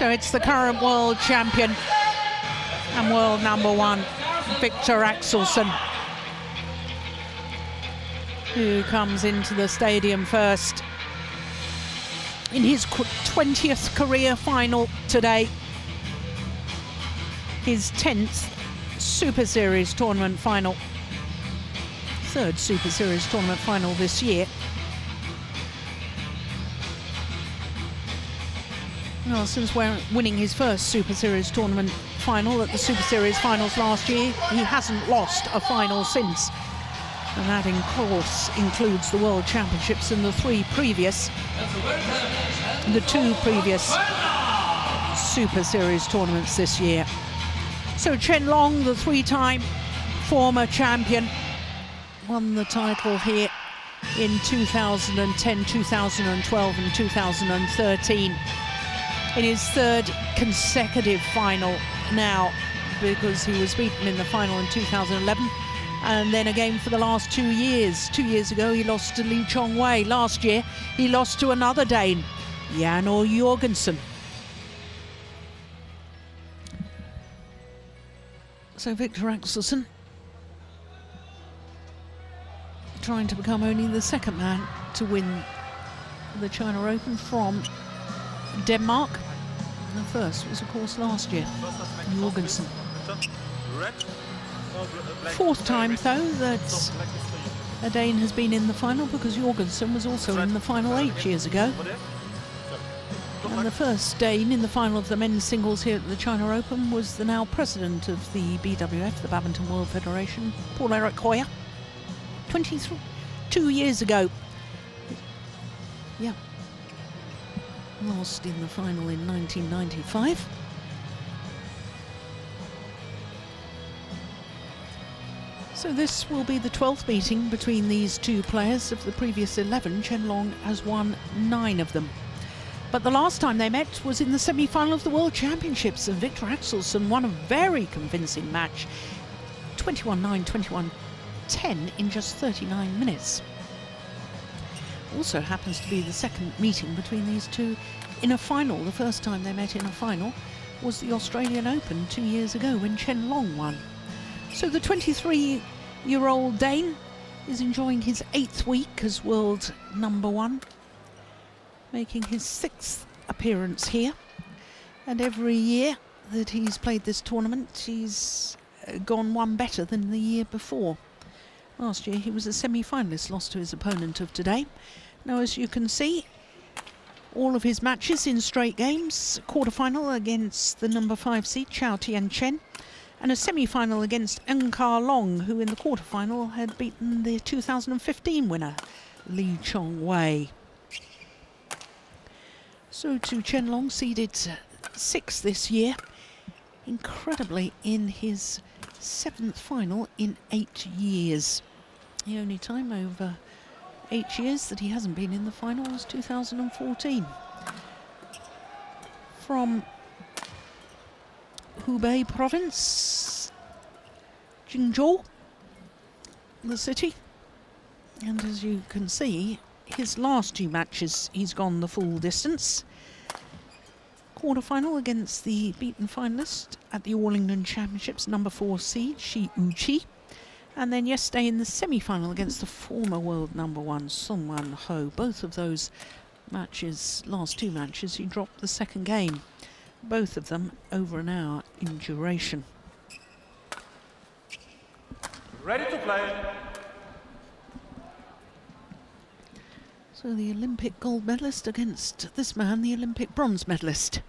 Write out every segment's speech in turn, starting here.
So it's the current world champion and world #1, Viktor AXELSEN, who comes into the stadium first in his 20th career final today. His 10th Super Series tournament final. 3rd Super Series tournament final this year. Well, since winning his first Super Series tournament final at the Super Series finals last year, he hasn't lost a final since. And that, of course, includes the World Championships and the two previous Super Series tournaments this year. So Chen Long, the 3-time former champion, won the title here in 2010, 2012 and 2013. In his 3rd consecutive final now, because he was beaten in the final in 2011 and then again for the last 2 years. 2 years ago he lost to Lee Chong-wei. Last year he lost to another Dane, Jan Jorgensen. So Viktor AXELSEN trying to become only the 2nd man to win the China Open from Denmark. And the first was, of course, last year, Jorgensen. 4th time, though, that a Dane has been in the final, because Jorgensen was also in the final 8 years ago. And the first Dane in the final of the men's singles here at the China Open was the now president of the BWF, the Badminton World Federation, Paul-Erik Hoyer, 22 years ago. Yeah. Lost in the final in 1995. So this will be the 12th meeting between these two players. Of the previous 11, Chen Long has won 9 of them. But the last time they met was in the semi-final of the World Championships, and Viktor AXELSEN won a very convincing match, 21-9, 21-10 in just 39 minutes. Also happens to be the 2nd meeting between these two in a final. The first time they met in a final was the Australian Open 2 years ago when Chen Long won. So the 23-year-old Dane is enjoying his 8th week as world #1, making his 6th appearance here. And every year that he's played this tournament, he's gone one better than the year before. Last year he was a semi-finalist, lost to his opponent of today. Now, as you can see, all of his matches in straight games: quarter-final against the #5 seed Chao Tian-chen, and a semi-final against Eun-Ka Long, who in the quarter-final had beaten the 2015 winner Lee Chong-wei. So to Chen Long, seeded 6th this year, incredibly in his 7th final in 8 years. The only time over 8 years that he hasn't been in the final was 2014. From Hubei province, Jingzhou, the city. And as you can see, his last 2 matches he's gone the full distance. Quarter-final against the beaten finalist at the All England Championships, #4 seed Shi Uchi. And then yesterday in the semi-final against the former world #1 Song Wan-ho. Both of those matches, last 2 matches, he dropped the 2nd game. Both of them over an hour in duration. Ready to play. So the Olympic gold medalist against this man, the Olympic bronze medalist.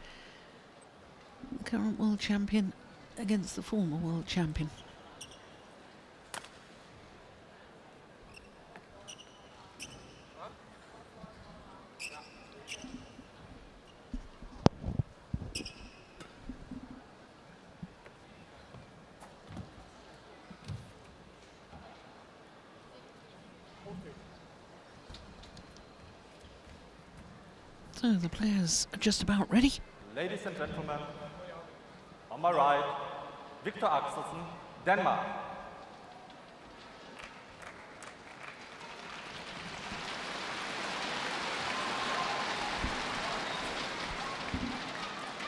The current world champion against the former world champion. So the players are just about ready. Ladies and gentlemen, on my right, Viktor AXELSEN, Denmark.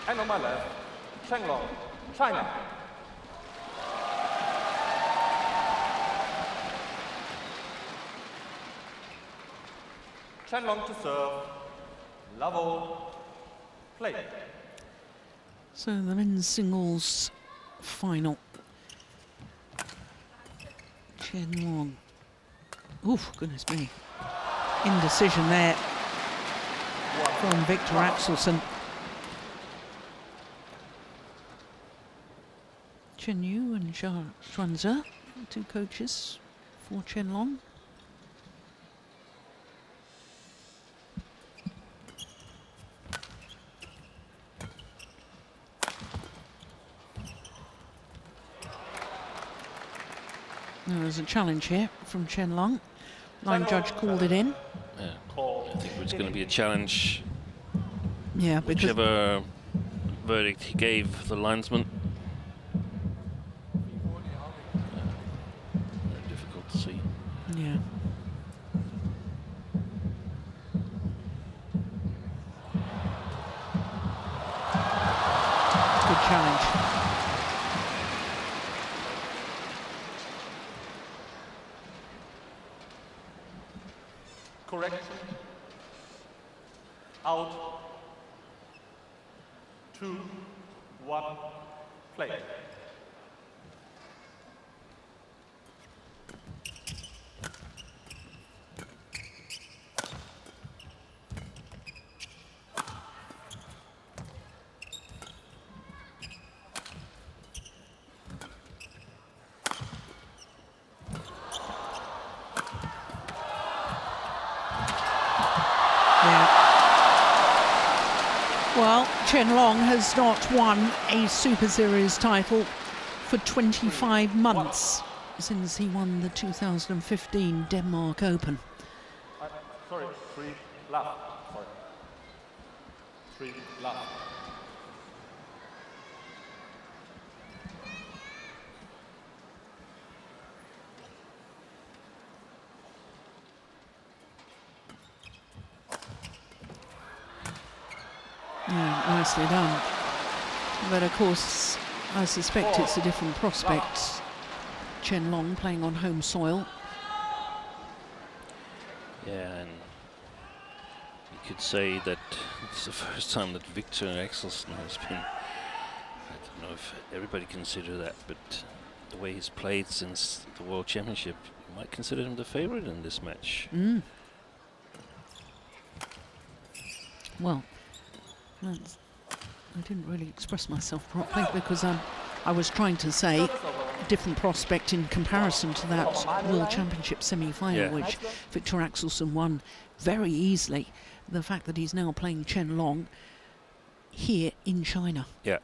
And on my left, Chen Long, China. Chen Long to serve, level, play. So the men's singles final. Chen Long. Oof, goodness me. Indecision there from Viktor AXELSEN. Chen Yu and Xuanze, two coaches for Chen Long. There was a challenge here from Chen Long. Line judge called it in. Yeah, I think it's going to be a challenge. Yeah, because whichever verdict he gave the linesman. Very difficult to see. yeah. Good challenge. Correction. Out. 2, 1, play. Well, Chen Long has not won a Super Series title for 25 months since he won the 2015 Denmark Open. Sorry, 3 left. Sorry. 3 left. Yeah, nicely done. But of course, I suspect it's a different prospect. Chen Long playing on home soil. Yeah, and you could say that it's the first time that Viktor AXELSEN has been, I don't know if everybody consider that, but the way he's played since the World Championship, you might consider him the favorite in this match. Mm. Well, I didn't really express myself properly because I was trying to say different prospect in comparison to that World Championship semi-final, which Viktor AXELSEN won very easily. The fact that he's now playing Chen Long here in China. Yeah.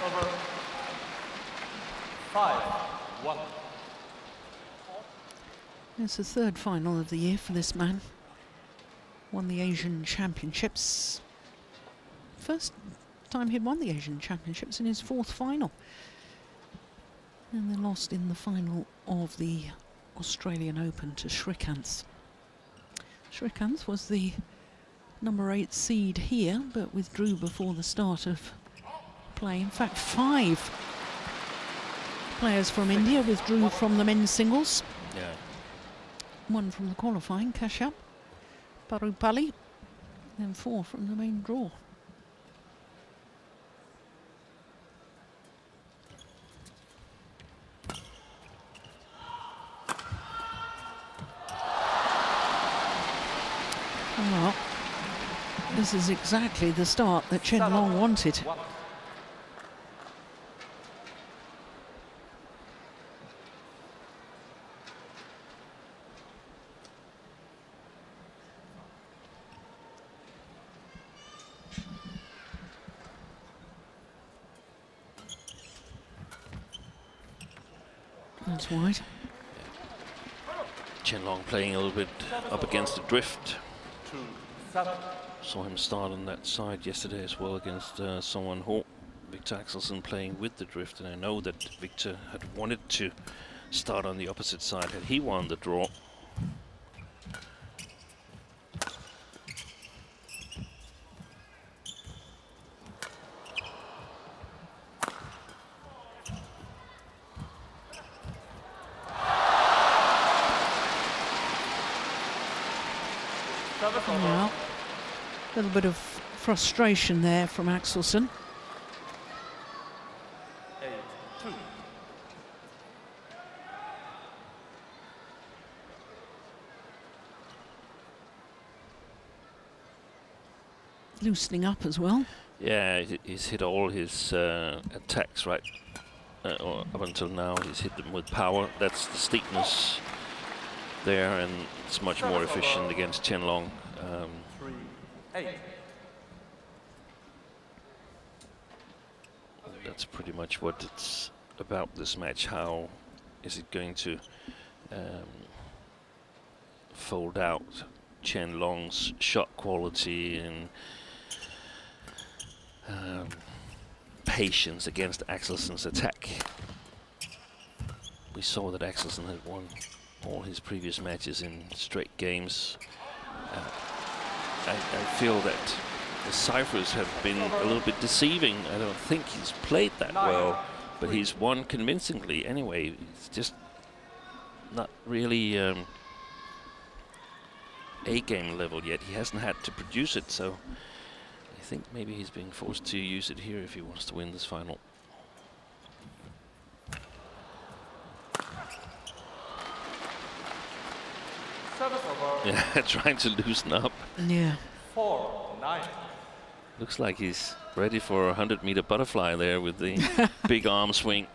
Over. 5-1. It's the third final of the year for this man. Won the Asian Championships. First time he'd won the Asian Championships in his fourth final. And then lost in the final of the Australian Open to Srikanth. Srikanth was the number 8 seed here, but withdrew before the start of play. In fact, 5 players from India withdrew from the men's singles. Yeah. One from the qualifying, Kashyap, Parupalli, then 4 from the main draw. Well, this is exactly the start that Chen Long wanted. That's wide. Chen Long playing a little bit up against the drift. 2-7. Saw him start on that side yesterday as well against Song Won Ho. Viktor AXELSEN playing with the drift, and I know that Viktor had wanted to start on the opposite side had he won the draw. Well, a little bit of frustration there from AXELSEN. 8-2. Loosening up as well. Yeah, he's hit all his attacks right or up until now. He's hit them with power. That's the steepness there, and it's much more efficient against Chen Long. 3-8. That's pretty much what it's about, this match. How is it going to fold out Chen Long's shot quality and patience against AXELSEN's attack? We saw that AXELSEN had won all his previous matches in straight games. I feel that the ciphers have been a little bit deceiving. I don't think he's played that well, but he's won convincingly anyway. It's just not really A-game level yet. He hasn't had to produce it, so I think maybe he's being forced to use it here if he wants to win this final. Yeah, trying to loosen up. Yeah. 4-9. Looks like he's ready for a 100-meter butterfly there with the big arm swing.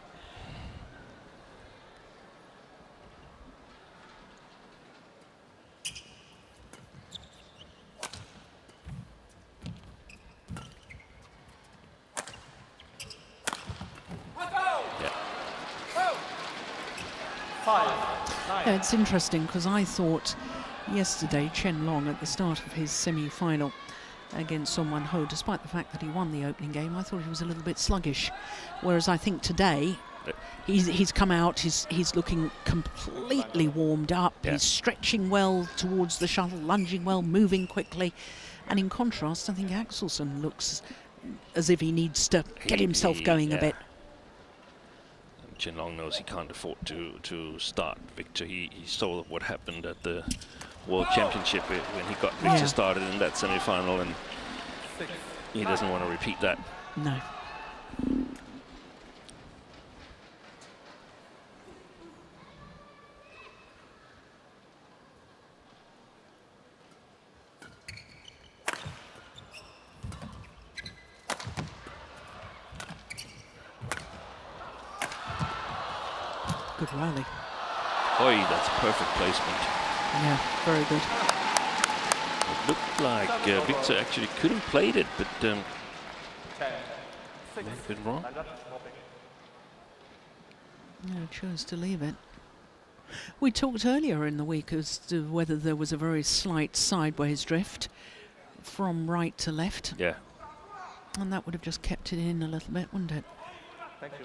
Yeah, it's interesting because I thought yesterday Chen Long at the start of his semi-final against Son Wan-ho, despite the fact that he won the opening game, I thought he was a little bit sluggish. Whereas I think today he's come out, he's looking completely warmed up. Yeah. He's stretching well towards the shuttle, lunging well, moving quickly. And in contrast, I think AXELSEN looks as if he needs to get himself going a bit. Chen Long knows he can't afford to start Viktor. He saw what happened at the World Championship when he got Viktor started in that semi-final, and he doesn't want to repeat that. No. Good rally. Oi, that's a perfect placement. Yeah, very good. It looked like Viktor actually could have played it, but may have been wrong. Yeah, chose to leave it. We talked earlier in the week as to whether there was a very slight sideways drift from right to left. Yeah. And that would have just kept it in a little bit, wouldn't it? Thank you.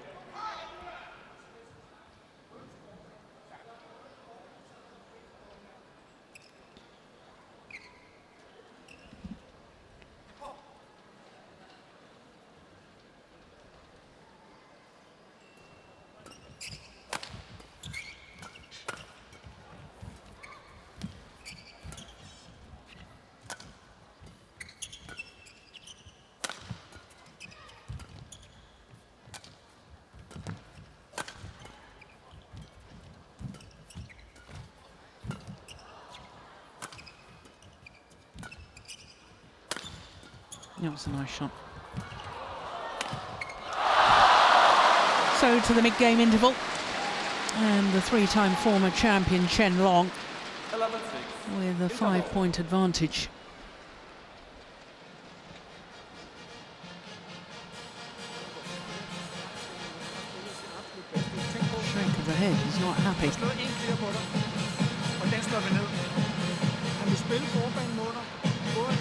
That was a nice shot. So to the mid-game interval, and the three-time former champion Chen Long 11-6. with a 5-point advantage. Shake of the head, he's not happy. Han vil spille forbanen mod dig, både i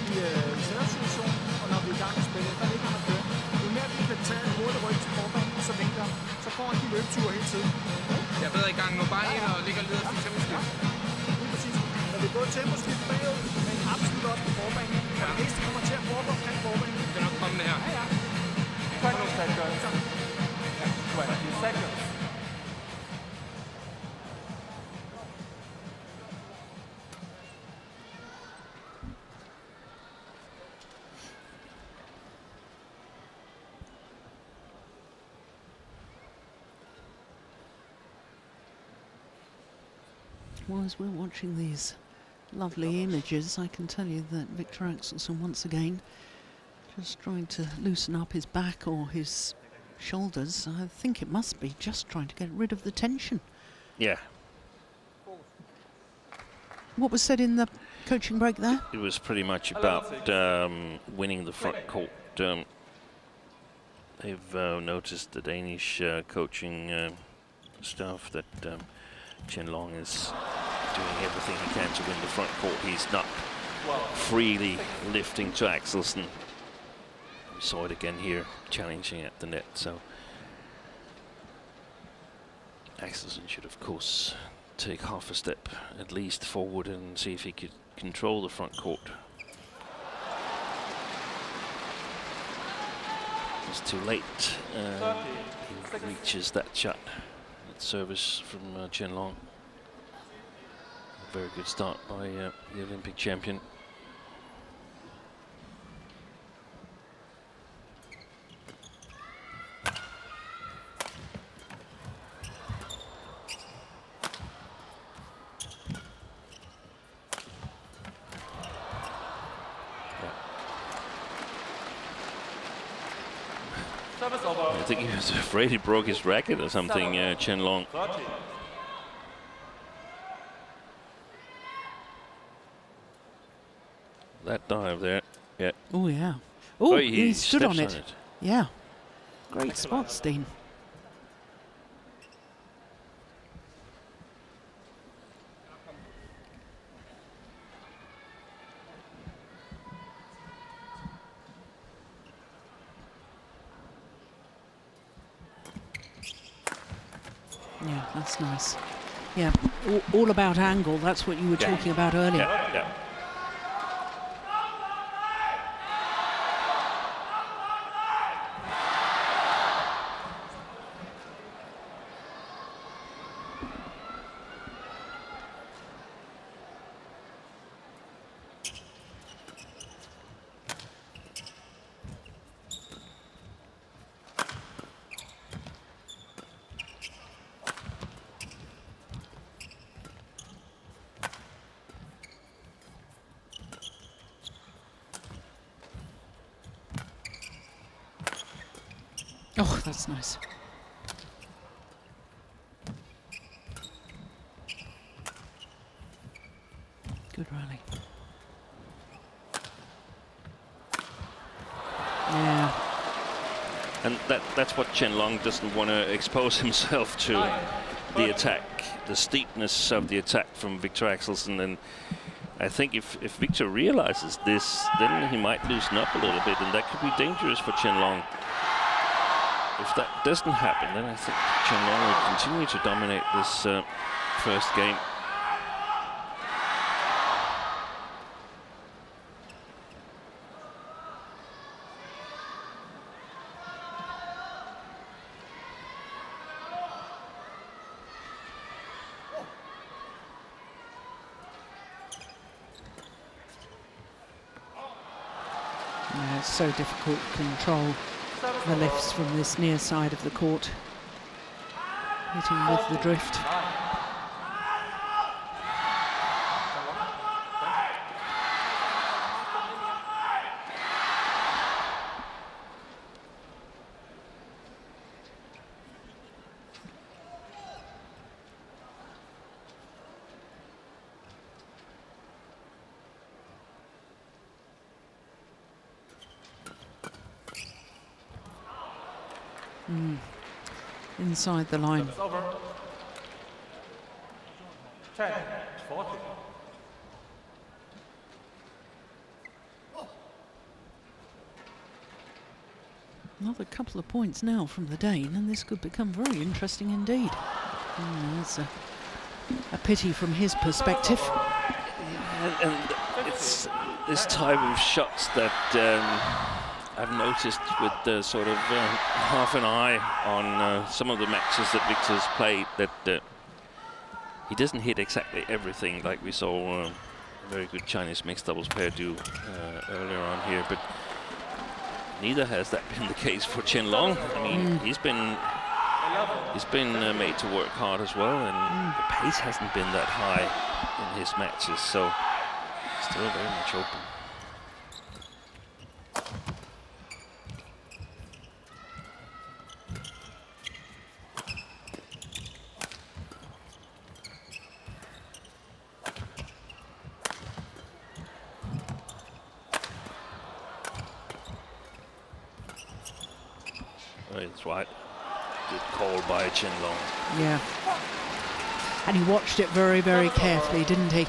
servesituation og når vi er i gang med spillet. Der ligger han og kører. Jo mere vi kan tage får han de løbeture hele tiden. Jeg ved i gang nu, bare ind og ligger lidt og fik temposkift. Lige præcis. Når det er både temposkift bagud, men absolut også på forbanen. Og det meste kommer til at foregå omkring forbanen. Det er nok komme det her. Ja, ja. 20 seconds. 20 seconds. Well, as we're watching these lovely images, I can tell you that Viktor AXELSEN once again just trying to loosen up his back or his shoulders. I think it must be just trying to get rid of the tension. Yeah, What was said in the coaching break there? it was pretty much about winning the front court. They've noticed, the Danish coaching staff, that Chen Long is doing everything he can to win the front court. He's not freely lifting to AXELSEN. We saw it again here, challenging at the net. So AXELSEN should, of course, take half a step at least forward and see if he could control the front court. It's too late. He reaches that shot. That service from Chen Long. A very good start by the Olympic champion. I think he was afraid he broke his racket or something, Chen Long. That dive there, yeah. Oh, yeah. Oh, he he stood on steps it. Yeah. Great spot, Steen. Yeah, that's nice. Yeah, all about angle. That's what you were talking about earlier. Yeah. Oh, that's nice. Good rally. Yeah. And that's what Chen Long doesn't want to expose himself to, the attack, the steepness of the attack from Viktor AXELSEN. And I think if Viktor realizes this, then he might loosen up a little bit, and that could be dangerous for Chen Long. If that doesn't happen, then I think Chen Long will continue to dominate this first game. Yeah, it's so difficult to control the lifts from this near side of the court. Hitting with the drift. Inside the line. Over. 10, 40. Another couple of points now from the Dane, and this could become very interesting indeed. That's a pity from his perspective. And it's this type of shots that I've noticed with the sort of half an eye on some of the matches that Viktor's played, that he doesn't hit exactly everything like we saw a very good Chinese mixed doubles pair do earlier on here, but neither has that been the case for Chen Long. I mean, he's been made to work hard as well, and the pace hasn't been that high in his matches, so still very much open. That's right. Good call by Chen Long. Yeah. And he watched it very, very carefully, didn't he?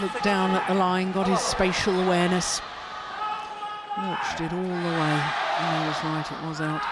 Looked down at the line, got his spatial awareness. Watched it all the way. And he was right, it was out.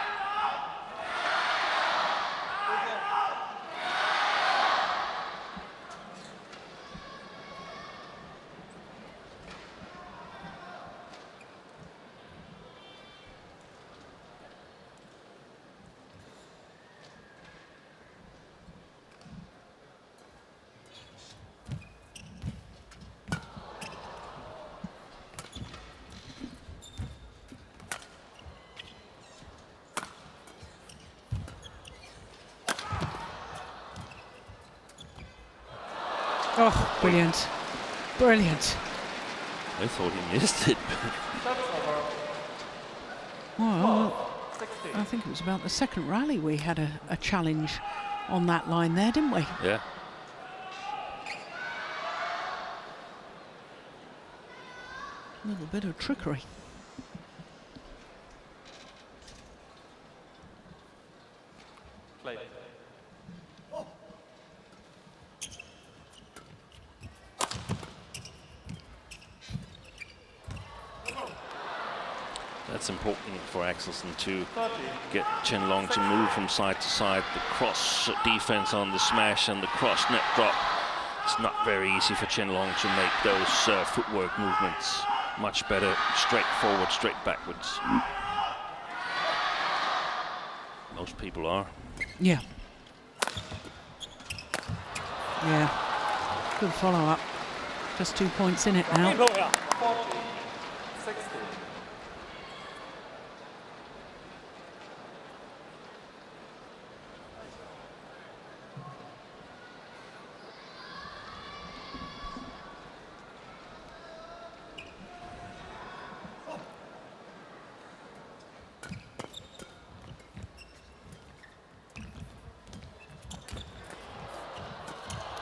Oh, brilliant. Brilliant. I thought he missed it. Well, I think it was about the second rally we had a challenge on that line there, didn't we? Yeah. A little bit of trickery. Play. That's important for AXELSEN to get Chen Long to move from side to side. The cross defense on the smash and the cross net drop. It's not very easy for Chen Long to make those footwork movements. Much better straight forward, straight backwards. Most people are. Yeah. Yeah. Good follow-up. Just 2 points in it now. 40, 60.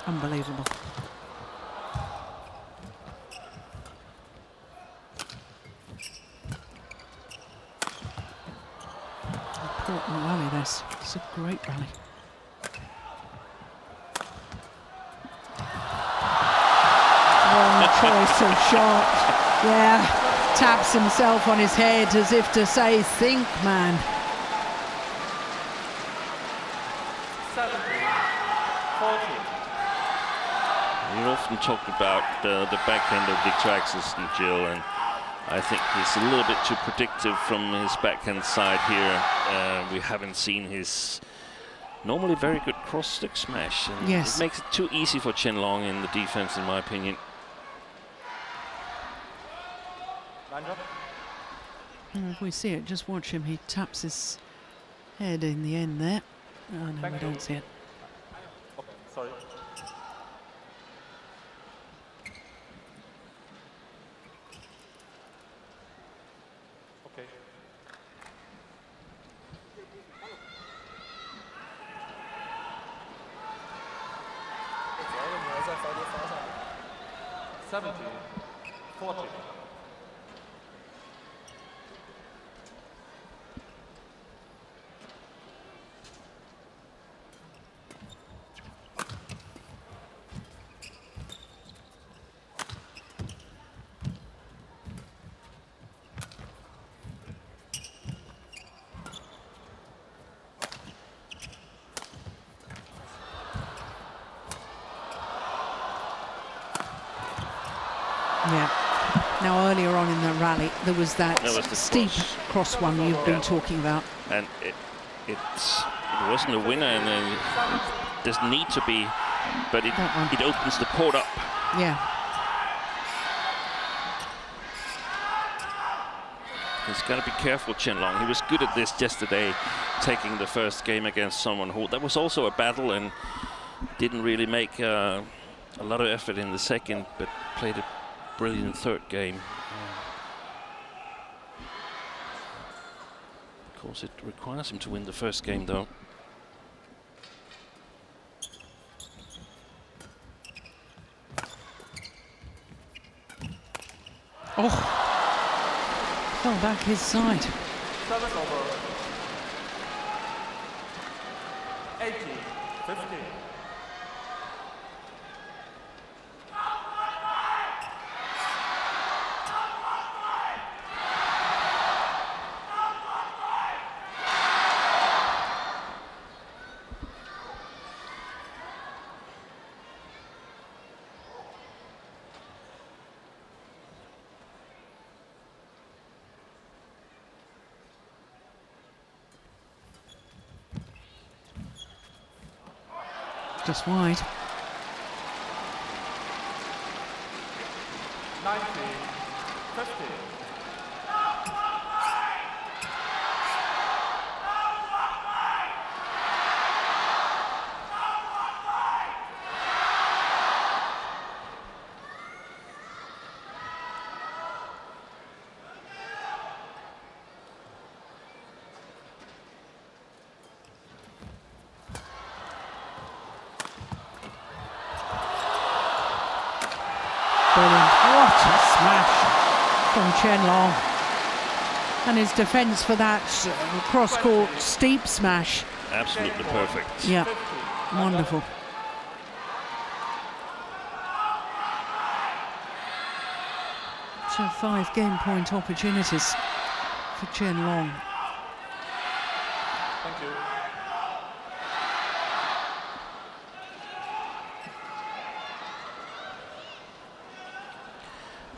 Unbelievable. Important rally this. It's a great rally. Wrong choice of shot. Yeah, taps himself on his head as if to say, think, man. 70, 40. We often talk about the backhand of Viktor AXELSEN, Jill, and I think he's a little bit too predictive from his backhand side here. We haven't seen his normally very good cross-stick smash, and yes, it makes it too easy for Chen Long in the defense, in my opinion. If we see it, just watch him. He taps his head in the end there. Oh no, we don't see it. Oh, sorry. Okay. It's 70, 40. Now, earlier on in the rally, there was that There was the steep cross one you've been Yeah. talking about. And it wasn't a winner, and it doesn't need to be, but it That one. opens the court up. Yeah. He's got to be careful, Chen Long. He was good at this yesterday, taking the first game against someone who that was also a battle, and didn't really make a lot of effort in the second, but played a brilliant third game. Of course, it requires him to win the first game, though. Oh. Fell back his side. Service over. 80-50. Just wide. 90-50. Brilliant. What a smash from Chen Long. And his defence for that cross-court steep smash. Absolutely perfect. Yeah, wonderful. So 5 game point opportunities for Chen Long. Thank you.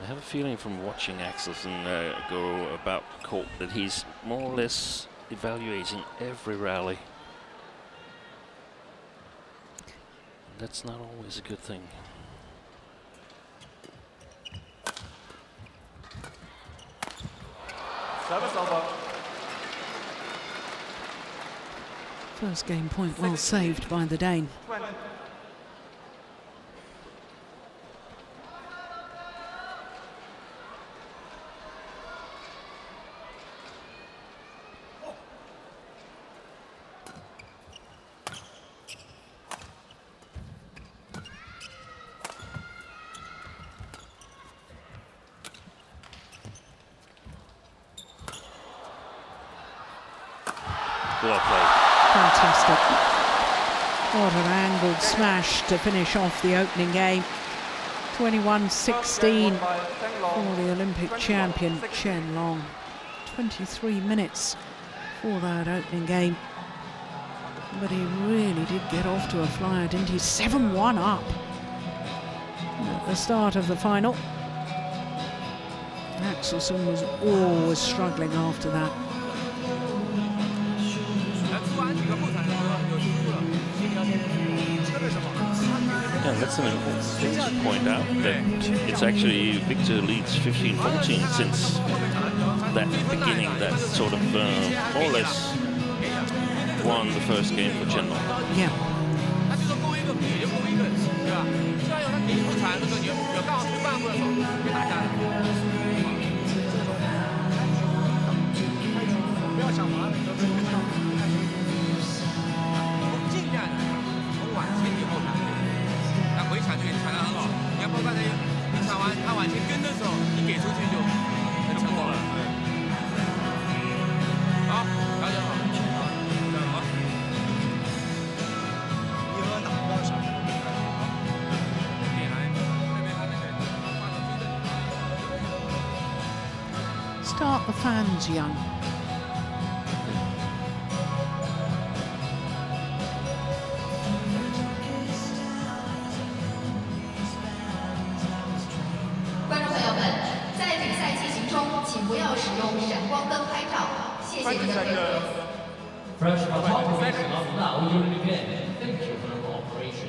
I have a feeling from watching AXELSEN go about the court that he's more or less evaluating every rally. That's not always a good thing. Service over. First game point well saved by the Dane. 20. Well played. Fantastic. What an angled smash to finish off the opening game. 21-16 for the Olympic champion Chen Long. 23 minutes for that opening game. But he really did get off to a flyer, didn't he? 7-1 up at the start of the final. AXELSEN was always struggling after that. Yeah, that's an important thing to point out, that it's actually Viktor leads 15-14 since that beginning, that sort of more or less won the first game for Chen Long. Yeah. Start the fans young. 20 seconds. Fresh photography of now during the game. Thank you for the cooperation.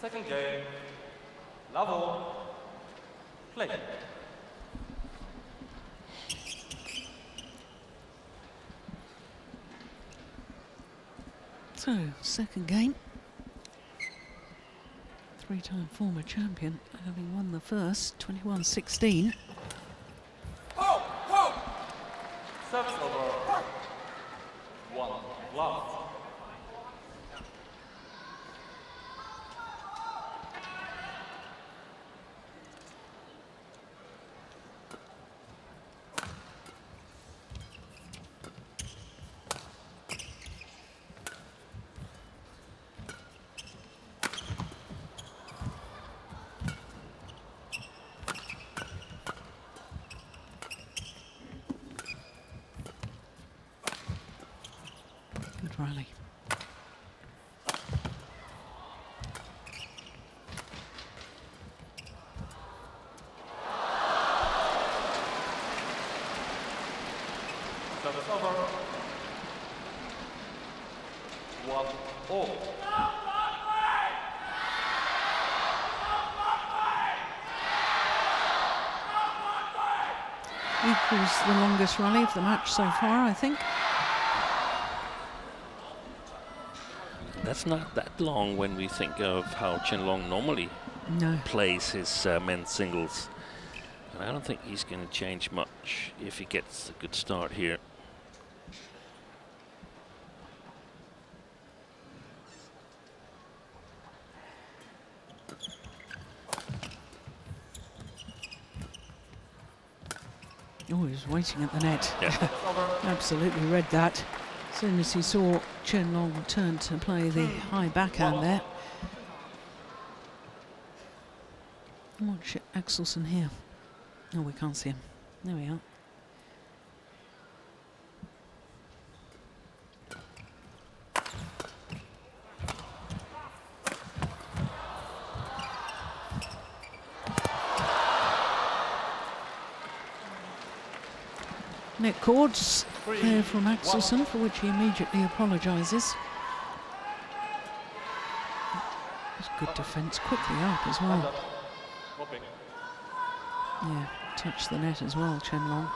Second game. Level. Play. So, second game. Three-time former champion, having won the first, 21-16. Service over. 1 love. Good rally. Service over. 1 all. Equals the longest rally of the match so far, I think. That's not that long when we think of how Chen Long normally No. plays his men's singles. And I don't think he's going to change much if he gets a good start here. Oh, he was waiting at the net. Yeah. Absolutely read that. As soon as he saw Chen Long turn to play the high backhand there. Watch Axelsen here. Oh, we can't see him. There we are. Net cords there from Axelsen, for which he immediately apologises. It's good defence, quickly up as well. Whopping. Yeah, touched the net as well, Chen Long.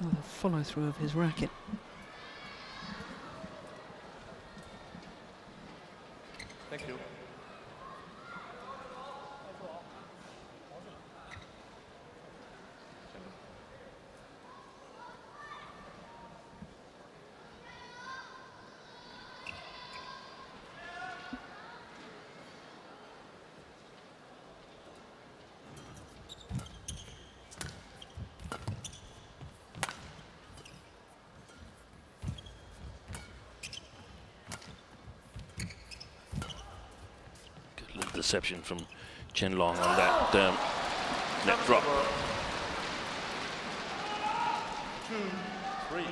Another follow through of his racket. Thank you. Deception from Chen Long on that net drop. 2, 3.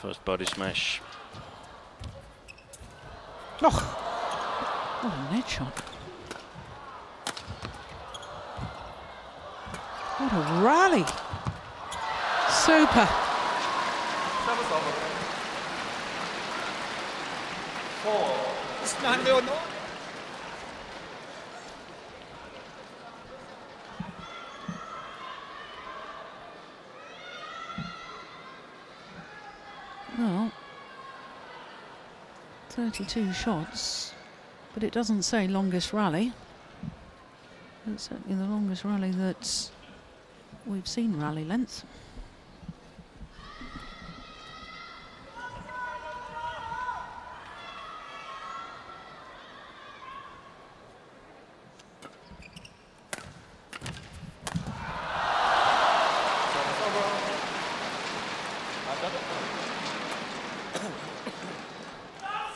First body smash. Oh, what a net shot. What a rally. Super. Service over. 4. Når han løber nord. Well, 32 shots, but it doesn't say longest rally. It's certainly the longest rally that we've seen rally length. Service over. I'm done.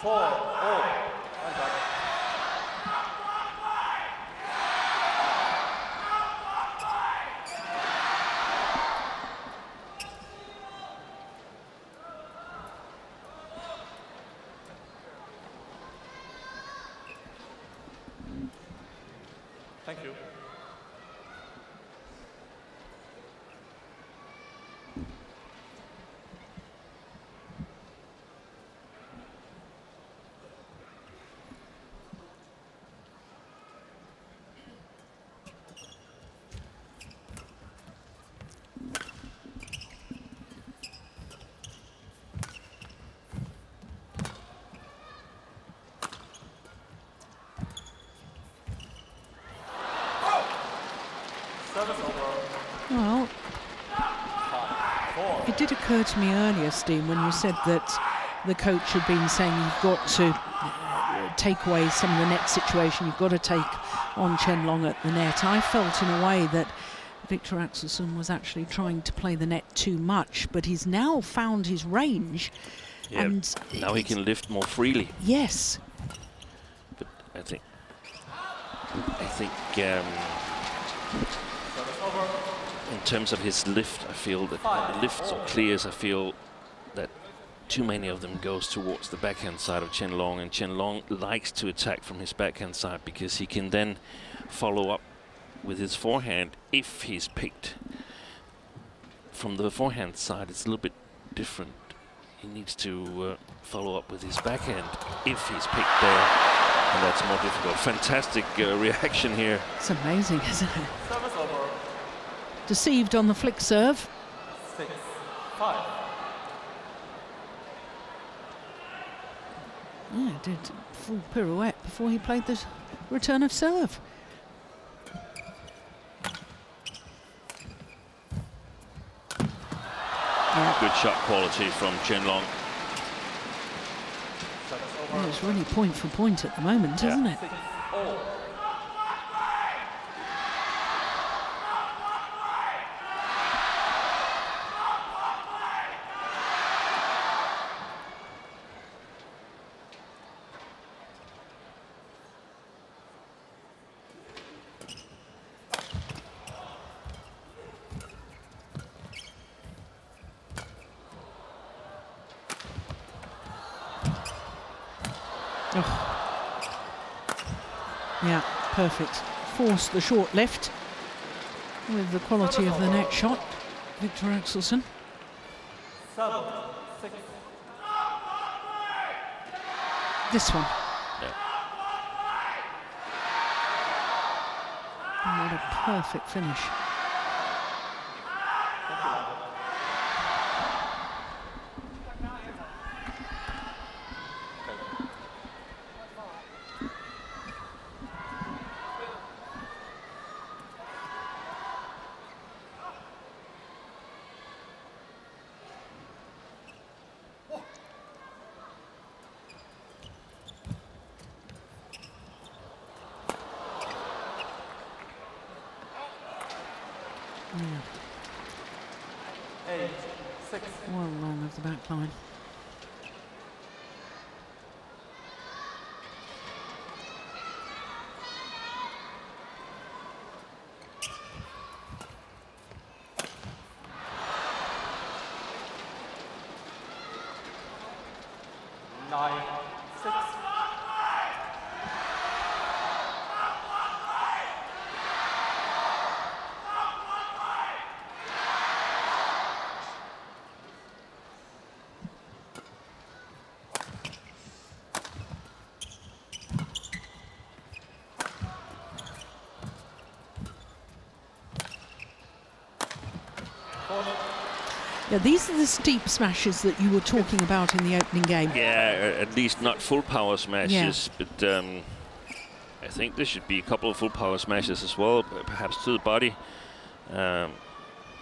4. Oh. I'm done. Thank you. Service over. Well, 4. it did occur to me earlier, Steen, when you said that the coach had been saying you've got to take away some of the net situation, you've got to take on Chen Long at the net. I felt in a way that Viktor AXELSEN was actually trying to play the net too much, but he's now found his range. Yeah, And now he can lift more freely. yes, But I think in terms of his lift, I feel that when the lifts or clears, I feel that too many of them goes towards the backhand side of Chen Long, and Chen Long likes to attack from his backhand side because he can then follow up with his forehand if he's picked. From the forehand side, it's a little bit different. He needs to follow up with his backhand if he's picked there, and that's more difficult. Fantastic reaction here. it's amazing, isn't it? Service over. Deceived on the flick serve. 6. 5. Yeah, did full pirouette before he played the return of serve. Yeah, Good shot quality from Chen Long. Service well, over. it's really point for point at the moment, Yeah. isn't it? 6. Oh. Oh. Yeah, perfect. Forced the short left with the quality of the net shot. Viktor AXELSEN. 7. 6. This one. Yeah. Oh, what a perfect finish. Yeah, 8. 6. well long of the back line. 9-6. Yeah, these are the steep smashes that you were talking about in the opening game. Yeah, at least not full power smashes, but I think there should be a couple of full power smashes as well, perhaps to the body.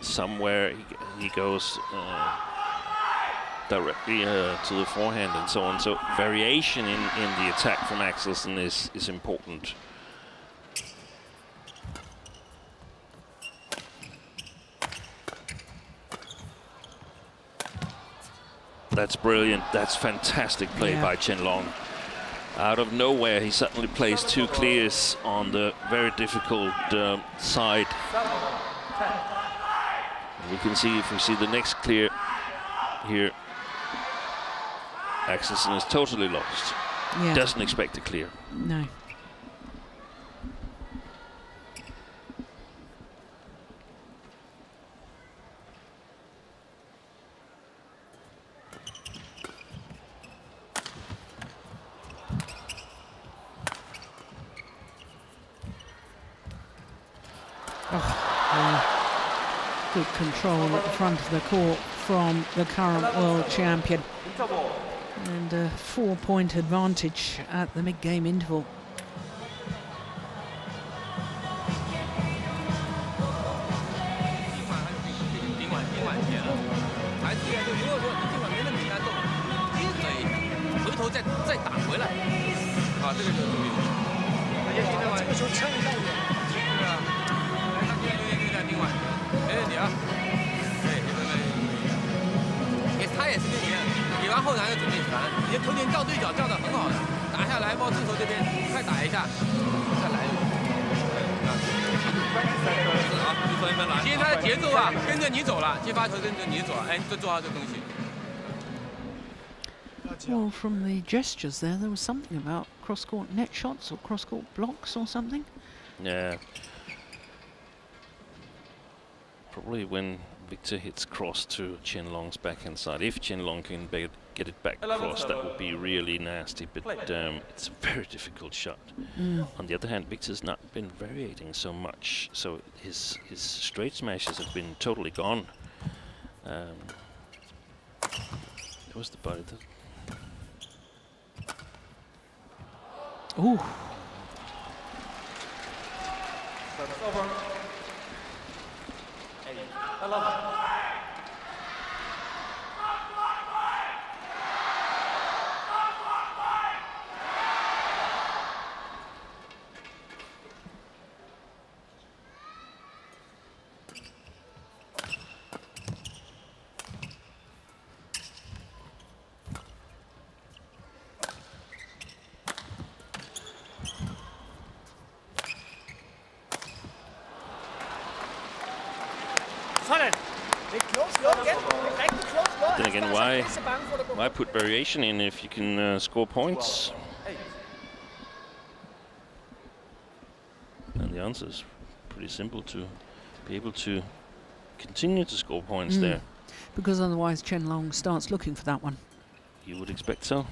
Somewhere he goes directly to the forehand and so on. So variation in the attack from AXELSEN is important. That's brilliant. That's fantastic play by Chen Long. Out of nowhere, he suddenly plays 2 clears on the very difficult side. We can see, if we see the next clear here, AXELSEN is totally lost. Yeah. Doesn't expect to clear. No. Good control at the front of the court from the current world champion. And a 4-point advantage at the mid-game interval. Well, from the gestures there was something about cross-court net shots or cross-court blocks or something. Yeah. Probably when Viktor hits cross to Chen Long's backhand side. If Chen Long can get it back cross, that would be really nasty, but it's a very difficult shot. On the other hand, Viktor's not been variating so much, so his straight smashes have been totally gone. It was the body that... Ooh. Service over. 8-11. Then again, why put variation in if you can score points? And the answer is pretty simple: to be able to continue to score points there. Because otherwise Chen Long starts looking for that one. You would expect so.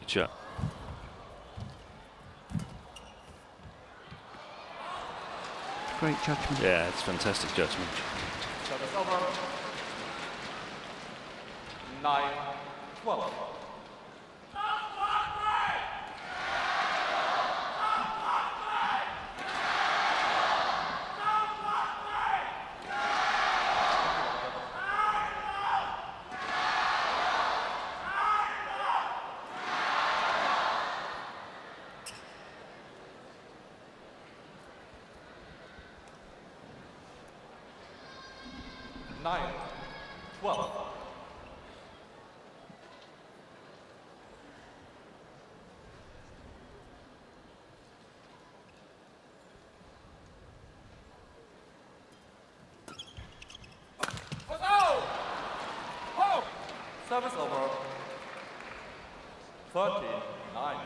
Good shot. Great judgment. Yeah, it's fantastic judgment. Service over. 9-12. Service over. 13-9. I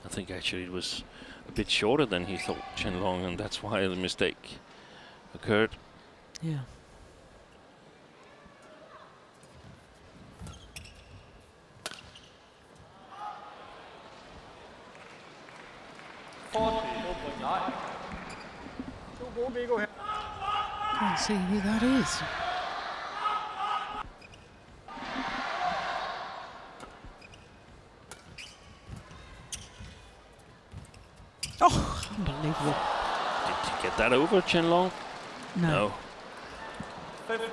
think actually it was a bit shorter than he thought, Chen Long, and that's why the mistake occurred. Yeah. Can't see who that is. Oh, unbelievable. Did he get that over, Chen Long? No. 15.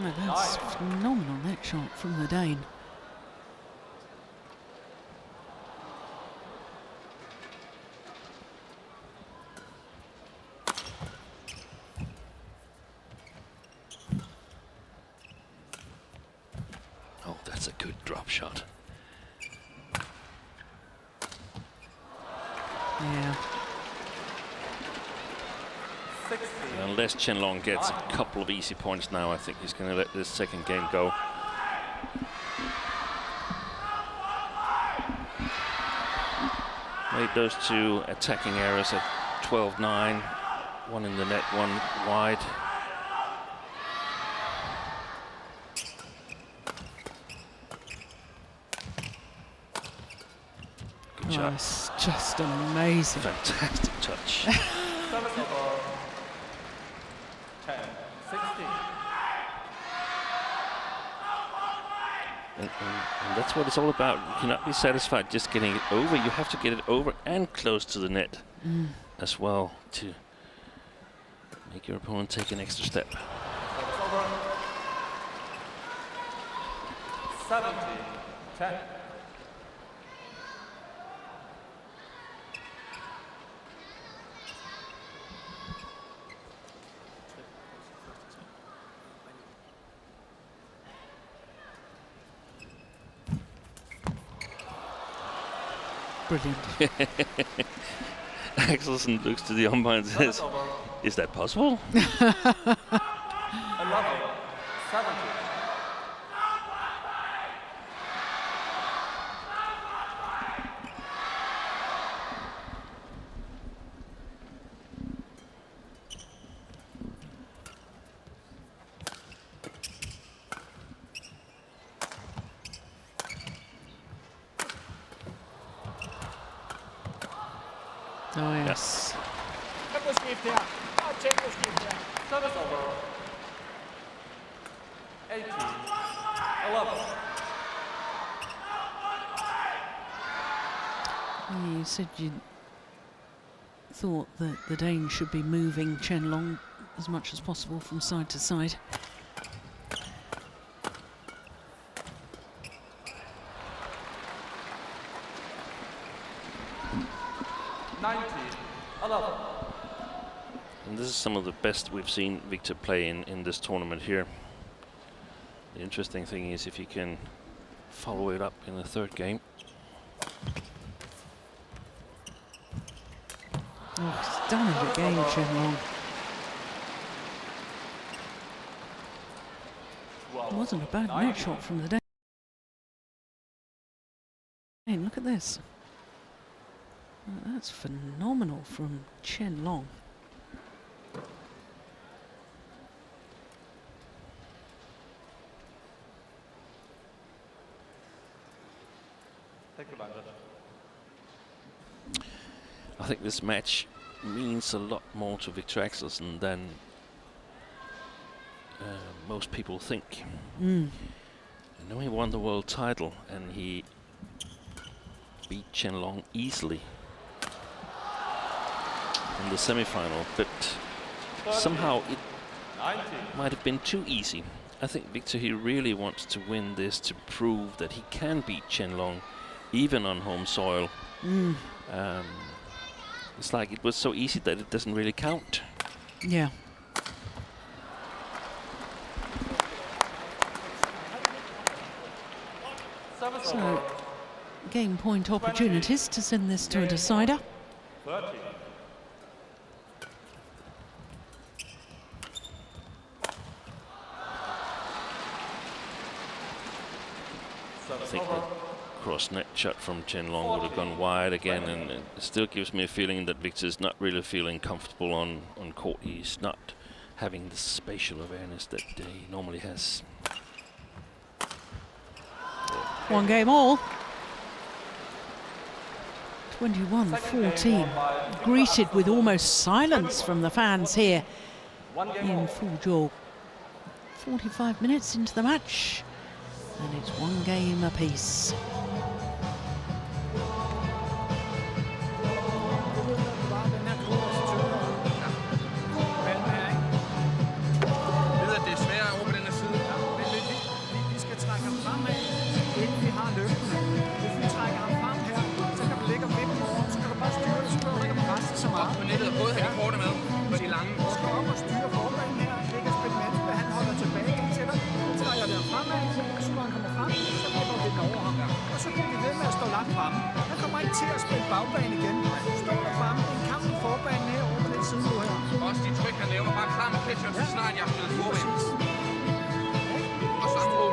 No, that's phenomenal net shot from the Dane. Oh, that's a good drop shot. Yeah. 16. Unless Chen Long gets a couple of easy points now, I think he's going to let this second game go. Made those two attacking errors at 12-9. One in the net, one wide. Good Oh, shot. it's just amazing. Fantastic touch. Service over. 10-16. And that's what it's all about. You cannot be satisfied just getting it over. You have to get it over and close to the net as well to make your opponent take an extra step. Service over. 17-10. Brilliant. Axelsen looks to the umpire and says, "Is that possible?" 11-17. Oh, yes. Temposkift her. Og temposkift her. Service over. 18-11. You said you thought that the Dane should be moving Chen Long as much as possible from side to side. And this is some of the best we've seen Viktor play in this tournament here. The interesting thing is if he can follow it up in the third game. Oh, he's done it again, Chen Long. It wasn't a bad net shot from the Dane. Look at this. That's phenomenal from Chen Long. Thank you, Bandit. I think this match means a lot more to Viktor Axelsen than most people think. I know he won the world title and he beat Chen Long easily in the semi-final, but somehow it might have been too easy. I think Viktor, he really wants to win this to prove that he can beat Chen Long even on home soil. It's like it was so easy that it doesn't really count. Yeah. So, game point opportunities to send this to a decider. 30. I think the cross net shot from Chen Long would have gone wide again, and it still gives me a feeling that Viktor's not really feeling comfortable on court. He's not having the spatial awareness that he normally has. One game all. 21-14. Greeted with almost silence from the fans here in Fuzhou. 45 minutes into the match, and it's one game apiece. Han kommer ikke til at spille bagbane igen. Står der fremme en kamp i forbanen her over på den side nu her. Også de tryk, han laver. Bare klar med ketchup, så snart jeg har spillet forbanen. Og så på.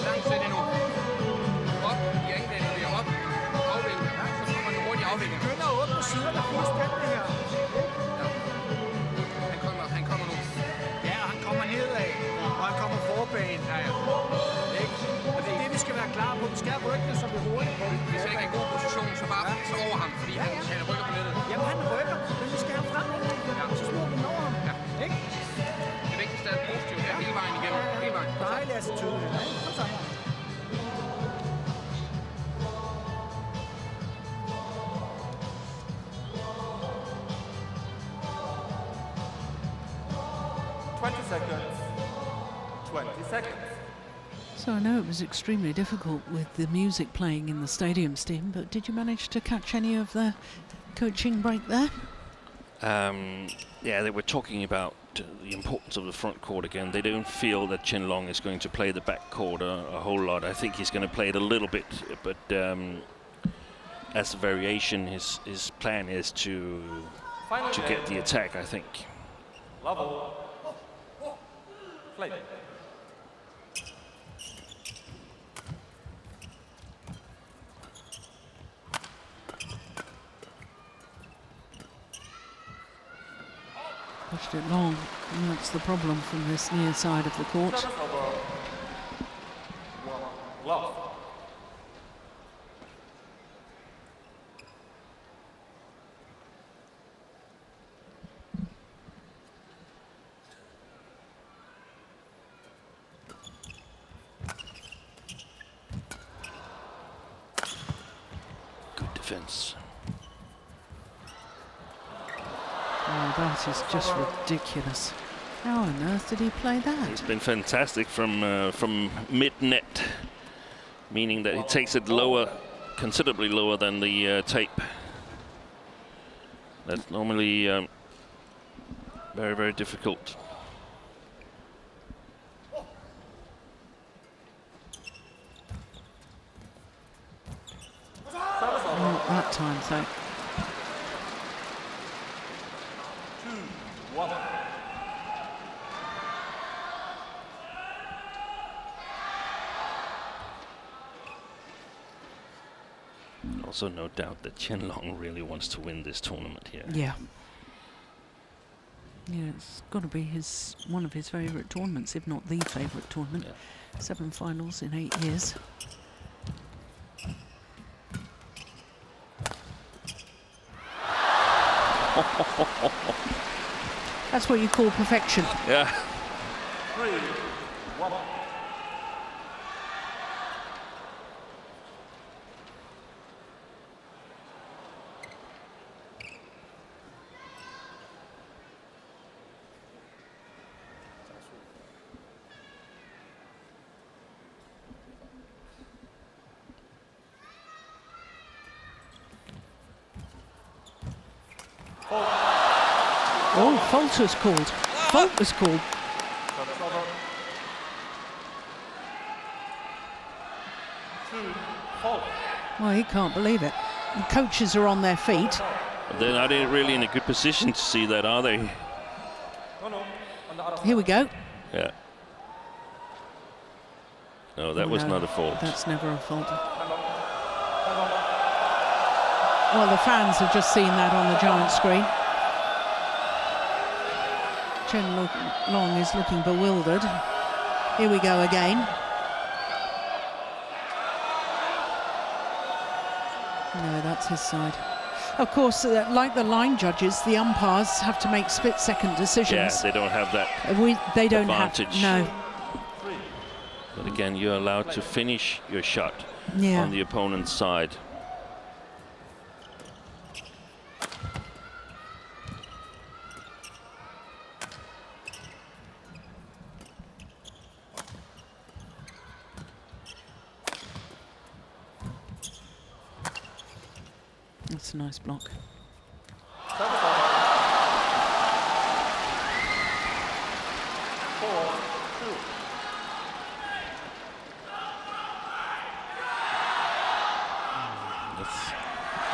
Langt sæt endnu. Op i angreben, bliver op. Afvikling. Så kommer den hurtigt afvikling. Begynder at åbne siderne fuldstændig her. Han kommer nu. Ja, og han kommer nedad. Og han kommer forbanen. Ja. Og det er det, vi skal være klar på. Vi skal have ryggene, så vi hurtigt på. Hvis jeg ikke er i god position, så bare så over ham, fordi han rykker på nettet. Jamen, han rykker, men vi skal have frem. Ja. Så slår vi over ham. Ja. Ikke? Det vigtigste er positivt her hele vejen igennem. Hele vejen. Dejlig attitude. Kom så. So I know it was extremely difficult with the music playing in the stadium, Steve, but did you manage to catch any of the coaching break there? Yeah, they were talking about the importance of the front court again. They don't feel that Chen Long is going to play the back court a whole lot. I think he's going to play it a little bit, but as a variation, his plan is to get the attack, I think. Level. Play. Pushed it long, and that's the problem from this near side of the court. Love. Good defense. Oh, that is just ridiculous. How on earth did he play that? It's been fantastic from mid-net, meaning that he takes it lower, considerably lower than the tape. That's normally very, very difficult. Not that time, though. 2-1. Also, no doubt that Chen Long really wants to win this tournament here. Yeah. Yeah, it's got to be one of his favourite tournaments, if not the favourite tournament. Yeah. 7 finals in 8 years. That's what you call perfection. Yeah. 3-1. Oh, fault was called. Fault was called. Service over. 2-4. Well, he can't believe it. The coaches are on their feet. But they're not really in a good position to see that, are they? No, on the other Here we go. Yeah. No, that Oh, was no, not a fault. That's never a fault. Well, the fans have just seen that on the giant screen. Chen Long is looking bewildered. Here we go again. No, that's his side. Of course, like the line judges, the umpires have to make split-second decisions. Yeah, they don't have that They don't advantage. have. No. But again, you're allowed to finish your shot Yeah. on the opponent's side. That's a nice block.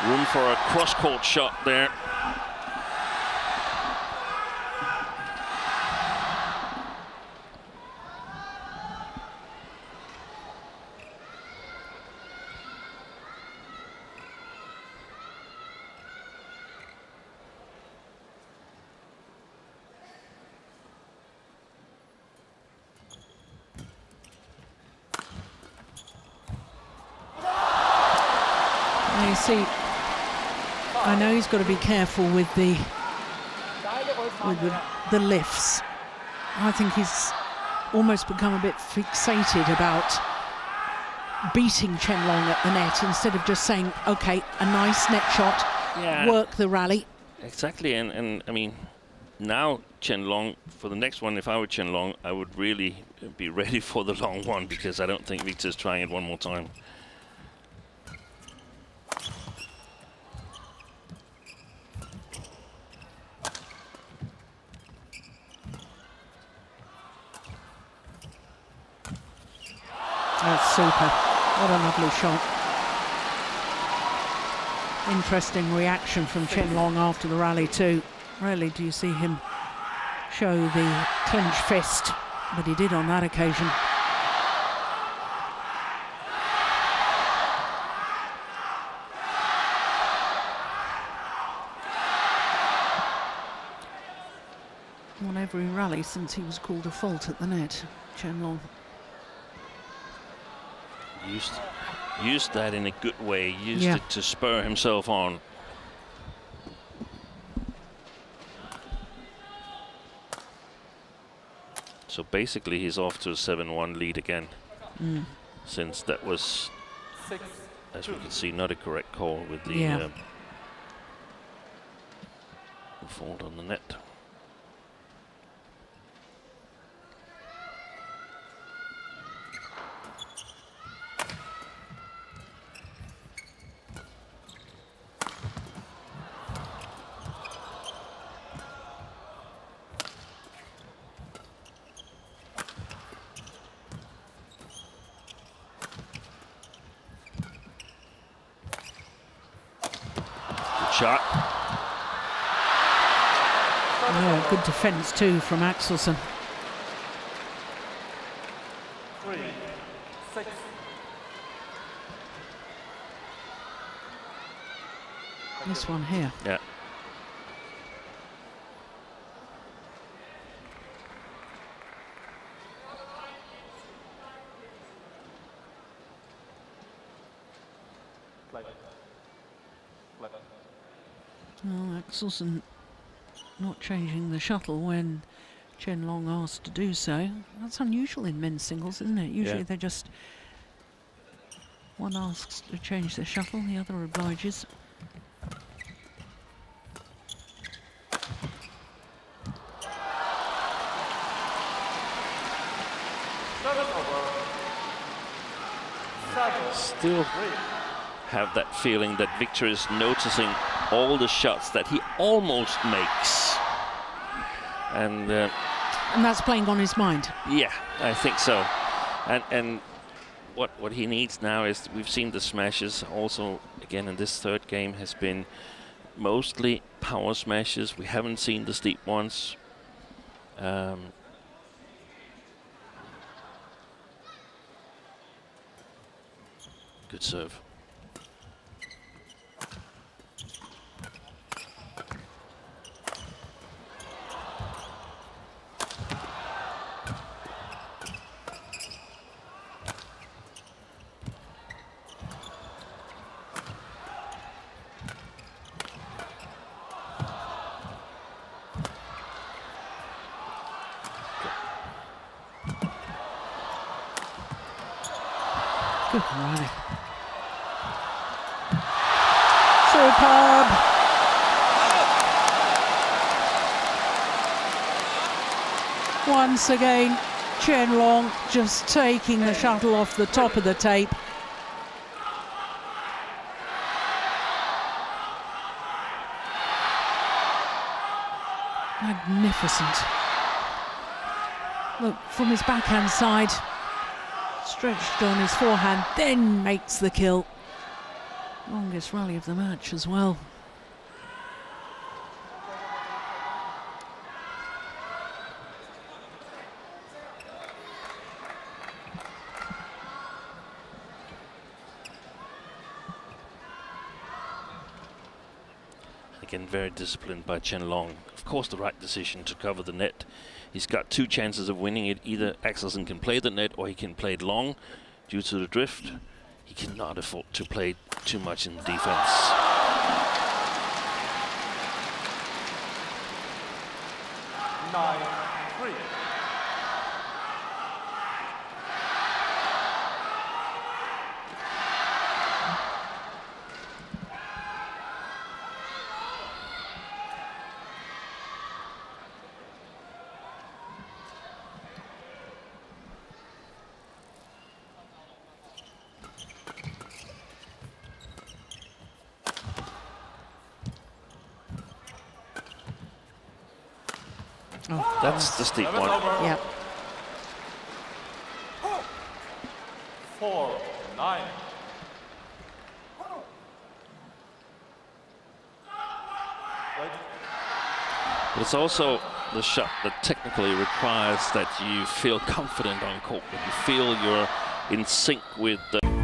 Room for a cross-court shot there. Now you see, I know he's got to be careful with the lifts. I think he's almost become a bit fixated about beating Chen Long at the net instead of just saying, okay, a nice net shot, work the rally. Exactly, and I mean, now Chen Long, for the next one, if I were Chen Long, I would really be ready for the long one, because I don't think Viktor's trying it one more time. That's super. What a lovely shot. Interesting reaction from Chen Long after the rally too. Rarely do you see him show the clenched fist, but he did on that occasion. Won every rally since he was called a fault at the net, Chen Long. Used that in a good way, used it to spur himself on. So basically he's off to a 7-1 lead again, since that was, as we can see, not a correct call with the fault on the net. Shot. Oh, good defence too from AXELSEN. 3-6. This one here. Yeah. Well, AXELSEN not changing the shuttle when Chen Long asked to do so. That's unusual in men's singles, isn't it? Usually they just, one asks to change the shuttle, the other obliges. Still have that feeling that Viktor is noticing all the shots that he almost makes, and that's playing on his mind. Yeah, I think so. And what he needs now is, we've seen the smashes also again in this third game has been mostly power smashes. We haven't seen the steep ones. Good serve. Good rally. Superb. Once again, Chen Long just taking the shuttle off the top of the tape. Magnificent. Look, from his backhand side, stretched on his forehand, then makes the kill. Longest rally of the match as well. Again, very disciplined by Chen Long. Of course, the right decision to cover the net. He's got two chances of winning it. Either AXELSEN can play the net or he can play it long due to the drift. He cannot afford to play too much in defense. Oh, That's the steep one. yep. 4-9. But it's also the shot that technically requires that you feel confident on court, that you feel you're in sync with the